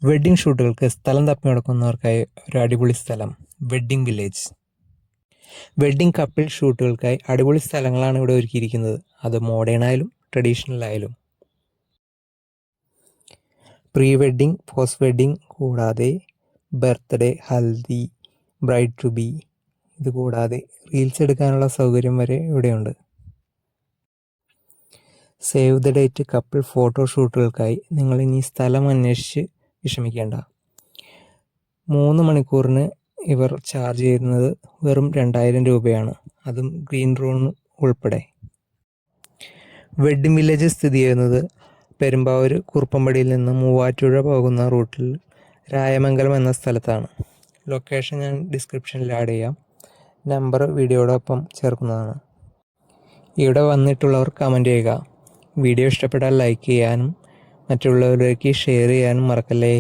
Wedding ഷൂട്ടുകൾക്ക് സ്ഥലം തപ്പി നടക്കുന്നവർക്കായി ഒരു അടിപൊളി സ്ഥലം വെഡ്ഡിംഗ് വില്ലേജ്. വെഡ്ഡിംഗ് കപ്പിൾ ഷൂട്ടുകൾക്കായി അടിപൊളി സ്ഥലങ്ങളാണ് ഇവിടെ ഒരുക്കിയിരിക്കുന്നത്. അത് മോഡേൺ ആയാലും ട്രഡീഷണൽ ആയാലും. പ്രീ വെഡ്ഡിംഗ്, പോസ്റ്റ് വെഡ്ഡിംഗ് കൂടാതെ birthday, haldi, bride to be, ഇതുകൂടാതെ റീൽസ് എടുക്കാനുള്ള സൗകര്യം വരെ ഇവിടെയുണ്ട്. Save the date couple photo ഷൂട്ടുകൾക്കായി നിങ്ങൾ ഇനി സ്ഥലം അന്വേഷിച്ച് വിഷമിക്കേണ്ട. 3 മണിക്കൂറിന് ഇവർ ചാർജ് ചെയ്യുന്നത് വെറും 2000 രൂപയാണ്, അതും ഗ്രീൻ റൂം ഉൾപ്പെടെ. വെഡ്ഡിംഗ് വില്ലേജ് സ്ഥിതി ചെയ്യുന്നത് പെരുമ്പാവൂർ കുറുപ്പമ്പടിയിൽ നിന്ന് മൂവാറ്റുപുഴ പോകുന്ന റൂട്ടിൽ രായമംഗലം എന്ന സ്ഥലത്താണ്. ലൊക്കേഷൻ ഞാൻ ഡിസ്ക്രിപ്ഷനിൽ ആഡ് ചെയ്യാം. നമ്പർ വീഡിയോടൊപ്പം ചേർക്കുന്നതാണ്. ഇവിടെ വന്നിട്ടുള്ളവർ കമൻറ്റ് ചെയ്യുക. വീഡിയോ ഇഷ്ടപ്പെട്ടാൽ ലൈക്ക് ചെയ്യാനും മറ്റുള്ളവരിലേക്ക് ഷെയർ ചെയ്യാനും മറക്കല്ലേ.